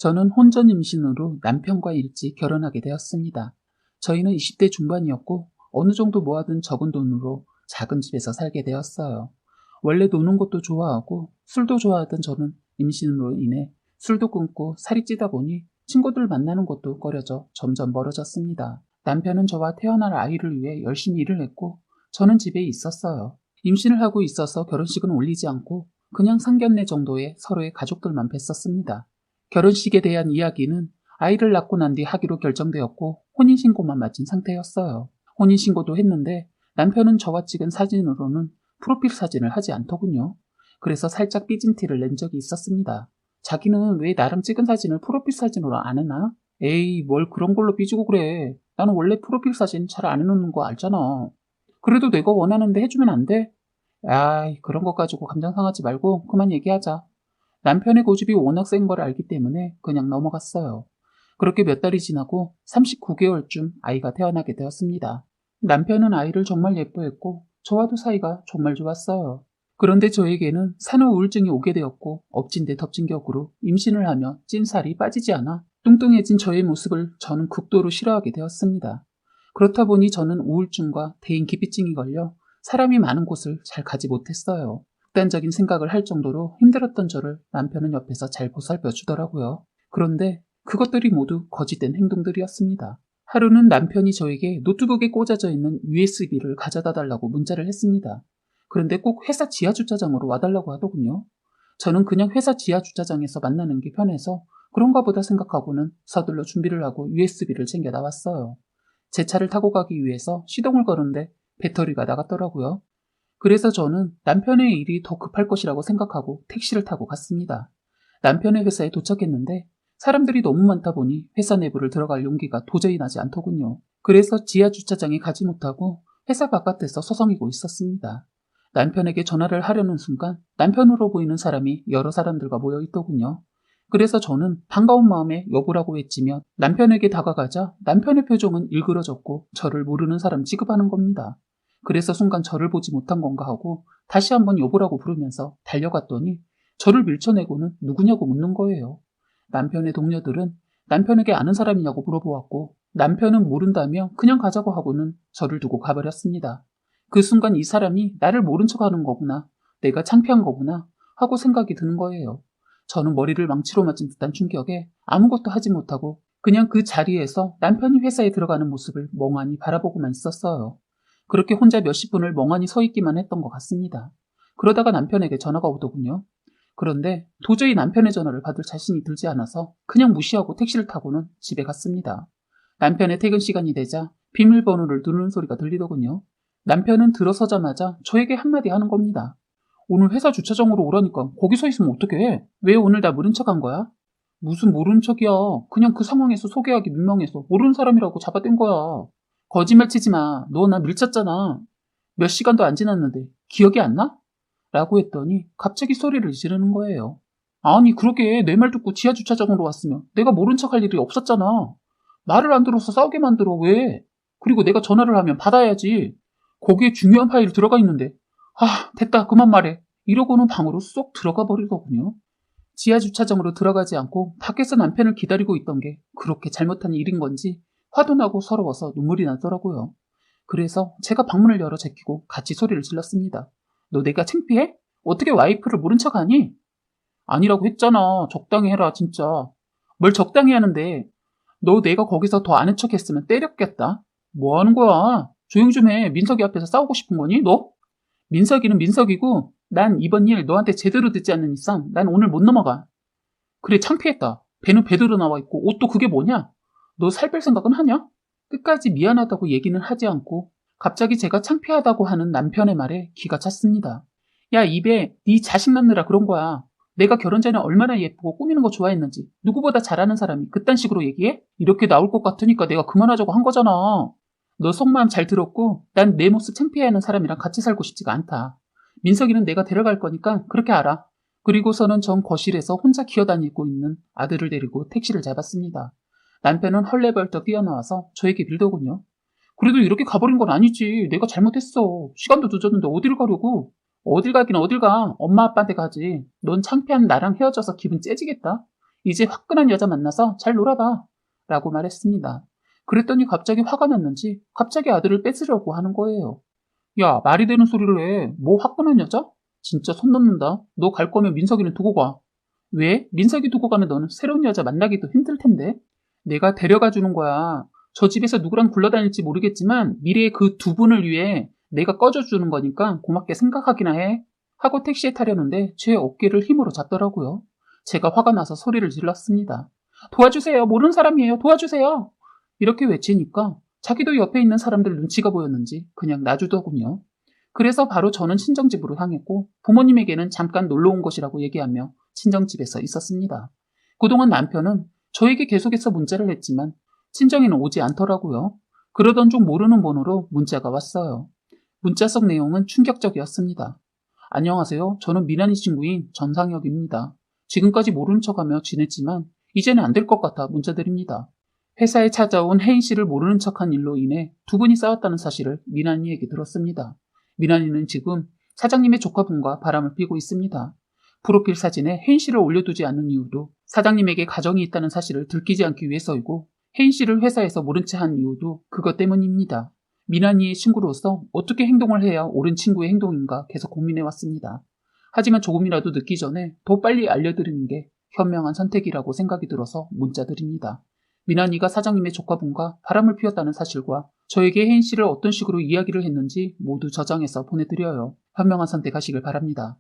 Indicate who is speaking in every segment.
Speaker 1: 저는 혼전 임신으로 남편과 일찍 결혼하게 되었습니다. 저희는 20대 중반이었고 어느 정도 모아둔 적은 돈으로 작은 집에서 살게 되었어요. 원래 노는 것도 좋아하고 술도 좋아하던 저는 임신으로 인해 술도 끊고 살이 찌다 보니 친구들 만나는 것도 꺼려져 점점 멀어졌습니다. 남편은 저와 태어날 아이를 위해 열심히 일을 했고 저는 집에 있었어요. 임신을 하고 있어서 결혼식은 올리지 않고 그냥 상견례 정도의 서로의 가족들만 뵀었습니다. 결혼식에 대한 이야기는 아이를 낳고 난 뒤 하기로 결정되었고 혼인신고만 마친 상태였어요. 혼인신고도 했는데 남편은 저와 찍은 사진으로는 프로필 사진을 하지 않더군요. 그래서 살짝 삐진 티를 낸 적이 있었습니다. 자기는 왜 나랑 찍은 사진을 프로필 사진으로 안 해나? 에이, 뭘 그런 걸로 삐지고 그래. 나는 원래 프로필 사진 잘 안 해놓는 거 알잖아. 그래도 내가 원하는데 해주면 안 돼? 아이, 그런 거 가지고 감정 상하지 말고 그만 얘기하자. 남편의 고집이 워낙 센 걸 알기 때문에 그냥 넘어갔어요. 그렇게 몇 달이 지나고 39개월쯤 아이가 태어나게 되었습니다. 남편은 아이를 정말 예뻐했고 저와도 사이가 정말 좋았어요. 그런데 저에게는 산후 우울증이 오게 되었고 엎친 데 덮친 격으로 임신을 하며 찐 살이 빠지지 않아 뚱뚱해진 저의 모습을 저는 극도로 싫어하게 되었습니다. 그렇다 보니 저는 우울증과 대인기피증이 걸려 사람이 많은 곳을 잘 가지 못했어요. 극단적인 생각을 할 정도로 힘들었던 저를 남편은 옆에서 잘 보살펴 주더라고요. 그런데 그것들이 모두 거짓된 행동들이었습니다. 하루는 남편이 저에게 노트북에 꽂아져 있는 USB를 가져다 달라고 문자를 했습니다. 그런데 꼭 회사 지하주차장으로 와달라고 하더군요. 저는 그냥 회사 지하주차장에서 만나는 게 편해서 그런가 보다 생각하고는 서둘러 준비를 하고 USB를 챙겨 나왔어요. 제 차를 타고 가기 위해서 시동을 거는데 배터리가 나갔더라고요. 그래서 저는 남편의 일이 더 급할 것이라고 생각하고 택시를 타고 갔습니다. 남편의 회사에 도착했는데 사람들이 너무 많다 보니 회사 내부를 들어갈 용기가 도저히 나지 않더군요. 그래서 지하주차장에 가지 못하고 회사 바깥에서 서성이고 있었습니다. 남편에게 전화를 하려는 순간 남편으로 보이는 사람이 여러 사람들과 모여 있더군요. 그래서 저는 반가운 마음에 여보라고 외치며 남편에게 다가가자 남편의 표정은 일그러졌고 저를 모르는 사람 취급하는 겁니다. 그래서 순간 저를 보지 못한 건가 하고 다시 한번 여보라고 부르면서 달려갔더니 저를 밀쳐내고는 누구냐고 묻는 거예요. 남편의 동료들은 남편에게 아는 사람이냐고 물어보았고 남편은 모른다며 그냥 가자고 하고는 저를 두고 가버렸습니다. 그 순간 이 사람이 나를 모른 척하는 거구나, 내가 창피한 거구나 하고 생각이 드는 거예요. 저는 머리를 망치로 맞은 듯한 충격에 아무것도 하지 못하고 그냥 그 자리에서 남편이 회사에 들어가는 모습을 멍하니 바라보고만 있었어요. 그렇게 혼자 몇십 분을 멍하니 서 있기만 했던 것 같습니다. 그러다가 남편에게 전화가 오더군요. 그런데 도저히 남편의 전화를 받을 자신이 들지 않아서 그냥 무시하고 택시를 타고는 집에 갔습니다. 남편의 퇴근 시간이 되자 비밀번호를 누르는 소리가 들리더군요. 남편은 들어서자마자 저에게 한마디 하는 겁니다. 오늘 회사 주차장으로 오라니까 거기 서 있으면 어떡해? 왜 오늘 나 모른 척한 거야? 무슨 모른 척이야. 그냥 그 상황에서 소개하기 민망해서 모르는 사람이라고 잡아댄 거야. 거짓말 치지 마. 너 나 밀쳤잖아. 몇 시간도 안 지났는데 기억이 안 나? 라고 했더니 갑자기 소리를 지르는 거예요. 아니 그러게 내 말 듣고 지하주차장으로 왔으면 내가 모른 척할 일이 없었잖아. 말을 안 들어서 싸우게 만들어 왜? 그리고 내가 전화를 하면 받아야지. 거기에 중요한 파일이 들어가 있는데. 됐다 그만 말해. 이러고는 방으로 쏙 들어가 버리더군요. 지하주차장으로 들어가지 않고 밖에서 남편을 기다리고 있던 게 그렇게 잘못한 일인 건지 화도 나고 서러워서 눈물이 나더라고요. 그래서 제가 방문을 열어 제끼고 같이 소리를 질렀습니다. 너 내가 창피해? 어떻게 와이프를 모른 척하니? 아니라고 했잖아. 적당히 해라 진짜. 뭘 적당히 하는데. 너 내가 거기서 더 아는 척 했으면 때렸겠다. 뭐 하는 거야? 조용 좀 해. 민석이 앞에서 싸우고 싶은 거니 너? 민석이는 민석이고 난 이번 일 너한테 제대로 듣지 않는 이상 난 오늘 못 넘어가. 그래 창피했다. 배는 배대로 나와 있고 옷도 그게 뭐냐? 너 살 뺄 생각은 하냐? 끝까지 미안하다고 얘기는 하지 않고 갑자기 제가 창피하다고 하는 남편의 말에 기가 찼습니다. 야 입에 네 자식 낳느라 그런 거야. 내가 결혼 전에 얼마나 예쁘고 꾸미는 거 좋아했는지 누구보다 잘하는 사람이 그딴 식으로 얘기해? 이렇게 나올 것 같으니까 내가 그만하자고 한 거잖아. 너 속마음 잘 들었고 난 내 모습 창피해하는 사람이랑 같이 살고 싶지가 않다. 민석이는 내가 데려갈 거니까 그렇게 알아. 그리고서는 전 거실에서 혼자 기어다니고 있는 아들을 데리고 택시를 잡았습니다. 남편은 헐레벌떡 뛰어나와서 저에게 빌더군요. 그래도 이렇게 가버린 건 아니지. 내가 잘못했어. 시간도 늦었는데 어딜 가려고. 어딜 가긴 어딜 가. 엄마 아빠한테 가지. 넌 창피한 나랑 헤어져서 기분 째지겠다. 이제 화끈한 여자 만나서 잘 놀아봐. 라고 말했습니다. 그랬더니 갑자기 화가 났는지 갑자기 아들을 뺏으려고 하는 거예요. 야, 말이 되는 소리를 해. 뭐 화끈한 여자? 진짜 손 놓는다. 너 갈 거면 민석이는 두고 가. 왜? 민석이 두고 가면 너는 새로운 여자 만나기도 힘들 텐데. 내가 데려가 주는 거야. 저 집에서 누구랑 굴러다닐지 모르겠지만 미래의 그 두 분을 위해 내가 꺼져주는 거니까 고맙게 생각하기나 해. 하고 택시에 타려는데 제 어깨를 힘으로 잡더라고요. 제가 화가 나서 소리를 질렀습니다. 도와주세요. 모르는 사람이에요. 도와주세요. 이렇게 외치니까 자기도 옆에 있는 사람들 눈치가 보였는지 그냥 놔주더군요. 그래서 바로 저는 친정집으로 향했고 부모님에게는 잠깐 놀러 온 것이라고 얘기하며 친정집에서 있었습니다. 그동안 남편은 저에게 계속해서 문자를 했지만 친정에는 오지 않더라고요. 그러던 중 모르는 번호로 문자가 왔어요. 문자 속 내용은 충격적이었습니다. 안녕하세요. 저는 미나니 친구인 전상혁입니다. 지금까지 모른 척하며 지냈지만 이제는 안 될 것 같아 문자드립니다. 회사에 찾아온 혜인 씨를 모르는 척한 일로 인해 두 분이 싸웠다는 사실을 미나니에게 들었습니다. 미나니는 지금 사장님의 조카분과 바람을 피고 있습니다. 프로필 사진에 혜인 씨를 올려두지 않는 이유도 사장님에게 가정이 있다는 사실을 들키지 않기 위해서이고 혜인 씨를 회사에서 모른 채 한 이유도 그것 때문입니다. 미나니의 친구로서 어떻게 행동을 해야 옳은 친구의 행동인가 계속 고민해왔습니다. 하지만 조금이라도 늦기 전에 더 빨리 알려드리는 게 현명한 선택이라고 생각이 들어서 문자드립니다. 미나니가 사장님의 조카분과 바람을 피웠다는 사실과 저에게 혜인 씨를 어떤 식으로 이야기를 했는지 모두 저장해서 보내드려요. 현명한 선택하시길 바랍니다.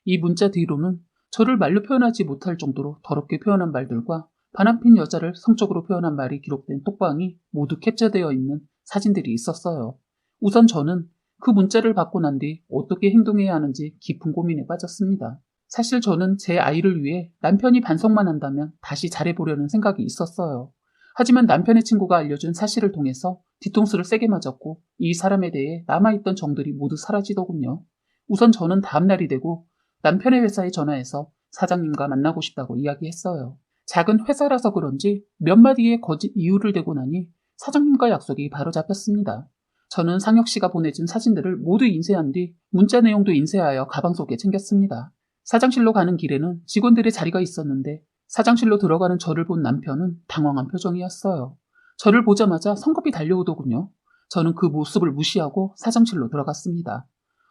Speaker 1: 이 문자 뒤로는 저를 말로 표현하지 못할 정도로 더럽게 표현한 말들과 바람핀 여자를 성적으로 표현한 말이 기록된 톡방이 모두 캡처되어 있는 사진들이 있었어요. 우선 저는 그 문자를 받고 난 뒤 어떻게 행동해야 하는지 깊은 고민에 빠졌습니다. 사실 저는 제 아이를 위해 남편이 반성만 한다면 다시 잘해보려는 생각이 있었어요. 하지만 남편의 친구가 알려준 사실을 통해서 뒤통수를 세게 맞았고 이 사람에 대해 남아있던 정들이 모두 사라지더군요. 우선 저는 다음날이 되고 남편의 회사에 전화해서 사장님과 만나고 싶다고 이야기했어요. 작은 회사라서 그런지 몇 마디의 거짓 이유를 대고 나니 사장님과 약속이 바로 잡혔습니다. 저는 상혁 씨가 보내준 사진들을 모두 인쇄한 뒤 문자 내용도 인쇄하여 가방 속에 챙겼습니다. 사장실로 가는 길에는 직원들의 자리가 있었는데 사장실로 들어가는 저를 본 남편은 당황한 표정이었어요. 저를 보자마자 성급히 달려오더군요. 저는 그 모습을 무시하고 사장실로 들어갔습니다.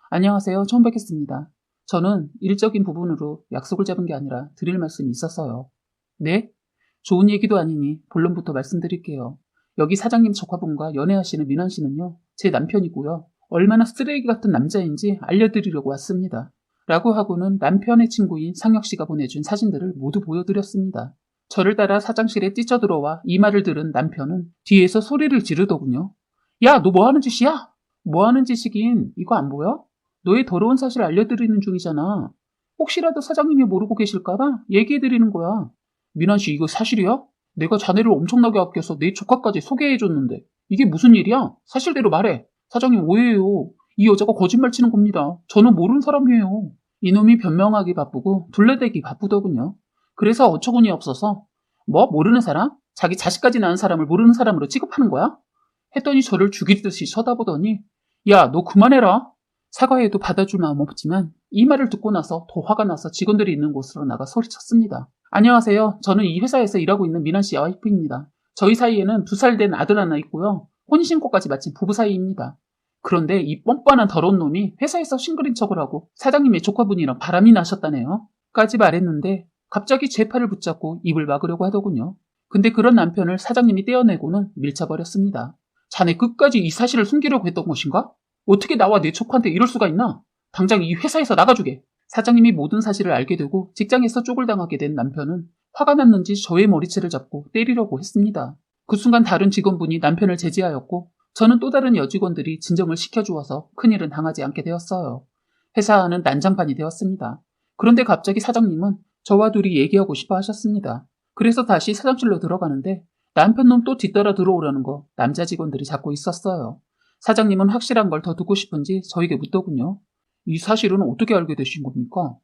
Speaker 1: 안녕하세요. 처음 뵙겠습니다. 저는 일적인 부분으로 약속을 잡은 게 아니라 드릴 말씀이 있어서요. 네? 좋은 얘기도 아니니 본론부터 말씀드릴게요. 여기 사장님 조카분과 연애하시는 민환 씨는요, 제 남편이고요. 얼마나 쓰레기 같은 남자인지 알려드리려고 왔습니다. 라고 하고는 남편의 친구인 상혁 씨가 보내준 사진들을 모두 보여드렸습니다. 저를 따라 사장실에 뛰쳐들어와 이 말을 들은 남편은 뒤에서 소리를 지르더군요. 야, 너 뭐 하는 짓이야? 뭐 하는 짓이긴 이거 안 보여? 너의 더러운 사실 알려드리는 중이잖아. 혹시라도 사장님이 모르고 계실까봐 얘기해드리는 거야. 민환 씨 이거 사실이야? 내가 자네를 엄청나게 아껴서 내 조카까지 소개해줬는데 이게 무슨 일이야? 사실대로 말해. 사장님 오해해요. 이 여자가 거짓말 치는 겁니다. 저는 모르는 사람이에요. 이놈이 변명하기 바쁘고 둘러대기 바쁘더군요. 그래서 어처구니 없어서 뭐 모르는 사람? 자기 자식까지 낳은 사람을 모르는 사람으로 취급하는 거야? 했더니 저를 죽이듯이 쳐다보더니 야, 너 그만해라. 사과해도 받아줄 마음 없지만 이 말을 듣고 나서 더 화가 나서 직원들이 있는 곳으로 나가 소리쳤습니다. 안녕하세요. 저는 이 회사에서 일하고 있는 민환 씨의 와이프입니다. 저희 사이에는 2살 된 아들 하나 있고요. 혼인신고까지 마친 부부 사이입니다. 그런데 이 뻔뻔한 더러운 놈이 회사에서 싱글인 척을 하고 사장님의 조카분이랑 바람이 나셨다네요. 까지 말했는데 갑자기 제 팔을 붙잡고 입을 막으려고 하더군요. 근데 그런 남편을 사장님이 떼어내고는 밀쳐버렸습니다. 자네 끝까지 이 사실을 숨기려고 했던 것인가? 어떻게 나와 내 조카한테 이럴 수가 있나? 당장 이 회사에서 나가주게. 사장님이 모든 사실을 알게 되고 직장에서 쪼글당하게 된 남편은 화가 났는지 저의 머리채를 잡고 때리려고 했습니다. 그 순간 다른 직원분이 남편을 제지하였고 저는 또 다른 여직원들이 진정을 시켜주어서 큰일은 당하지 않게 되었어요. 회사 안은 난장판이 되었습니다. 그런데 갑자기 사장님은 저와 둘이 얘기하고 싶어 하셨습니다. 그래서 다시 사장실로 들어가는데 남편 놈 또 뒤따라 들어오려는 거 남자 직원들이 잡고 있었어요. 사장님은 확실한 걸 더 듣고 싶은지 저에게 묻더군요. 이 사실은 어떻게 알게 되신 겁니까?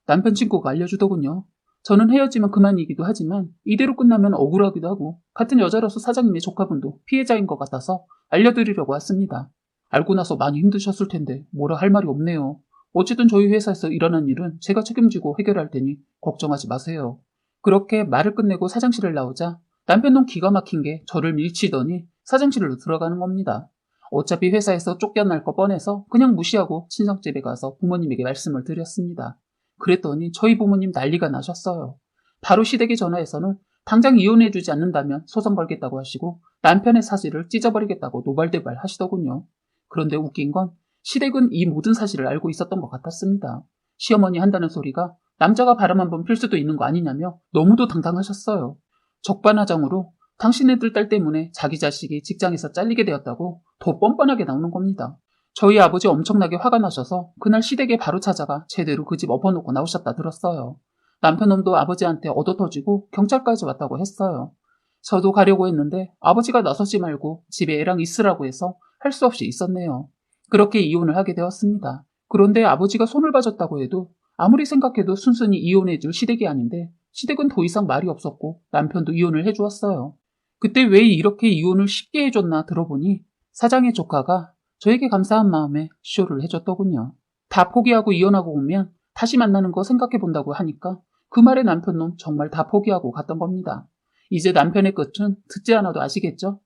Speaker 1: 남편 친구가 알려주더군요. 저는 헤어지면 그만이기도 하지만 이대로 끝나면 억울하기도 하고 같은 여자로서 사장님의 조카분도 피해자인 것 같아서 알려드리려고 왔습니다. 알고 나서 많이 힘드셨을 텐데 뭐라 할 말이 없네요. 어쨌든 저희 회사에서 일어난 일은 제가 책임지고 해결할 테니 걱정하지 마세요. 그렇게 말을 끝내고 사장실을 나오자 남편은 기가 막힌 게 저를 밀치더니 사장실로 들어가는 겁니다. 어차피 회사에서 쫓겨날 거 뻔해서 그냥 무시하고 친정집에 가서 부모님에게 말씀을 드렸습니다. 그랬더니 저희 부모님 난리가 나셨어요. 바로 시댁에 전화해서는 당장 이혼해주지 않는다면 소송 걸겠다고 하시고 남편의 사실을 찢어버리겠다고 노발대발 하시더군요. 그런데 웃긴 건 시댁은 이 모든 사실을 알고 있었던 것 같았습니다. 시어머니 한다는 소리가 남자가 바람 한번 필 수도 있는 거 아니냐며 너무도 당당하셨어요. 적반하장으로 당신네들 딸 때문에 자기 자식이 직장에서 잘리게 되었다고 더 뻔뻔하게 나오는 겁니다. 저희 아버지 엄청나게 화가 나셔서 그날 시댁에 바로 찾아가 제대로 그 집 엎어놓고 나오셨다 들었어요. 남편놈도 아버지한테 얻어터지고 경찰까지 왔다고 했어요. 저도 가려고 했는데 아버지가 나서지 말고 집에 애랑 있으라고 해서 할 수 없이 있었네요. 그렇게 이혼을 하게 되었습니다. 그런데 아버지가 손을 봐줬다고 해도 아무리 생각해도 순순히 이혼해줄 시댁이 아닌데 시댁은 더 이상 말이 없었고 남편도 이혼을 해주었어요. 그때 왜 이렇게 이혼을 쉽게 해줬나 들어보니 사장의 조카가 저에게 감사한 마음에 쇼를 해줬더군요. 다 포기하고 이혼하고 오면 다시 만나는 거 생각해본다고 하니까 그 말에 남편놈 정말 다 포기하고 갔던 겁니다. 이제 남편의 끝은 듣지 않아도 아시겠죠?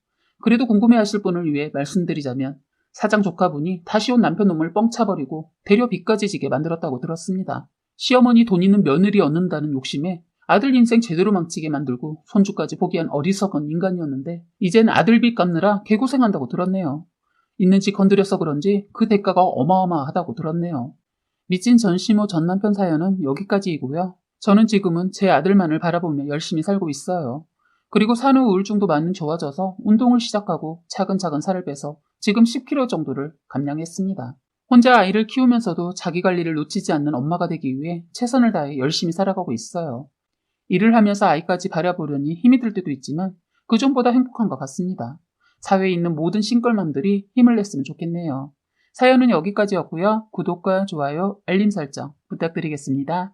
Speaker 1: 그래도 궁금해하실 분을 위해 말씀드리자면 사장 조카분이 다시 온 남편놈을 뻥 차버리고 대려 빚까지 지게 만들었다고 들었습니다. 시어머니 돈 있는 며느리 얻는다는 욕심에 아들 인생 제대로 망치게 만들고 손주까지 포기한 어리석은 인간이었는데 이젠 아들 빚 갚느라 개고생한다고 들었네요. 있는지 건드려서 그런지 그 대가가 어마어마하다고 들었네요. 미친 전시모 전 남편 사연은 여기까지이고요. 저는 지금은 제 아들만을 바라보며 열심히 살고 있어요. 그리고 산후 우울증도 많이 좋아져서 운동을 시작하고 차근차근 살을 빼서 지금 10kg 정도를 감량했습니다. 혼자 아이를 키우면서도 자기 관리를 놓치지 않는 엄마가 되기 위해 최선을 다해 열심히 살아가고 있어요. 일을 하면서 아이까지 바라보려니 힘이 들 때도 있지만 그전보다 행복한 것 같습니다. 사회에 있는 모든 싱글맘들이 힘을 냈으면 좋겠네요. 사연은 여기까지였고요. 구독과 좋아요, 알림 설정 부탁드리겠습니다.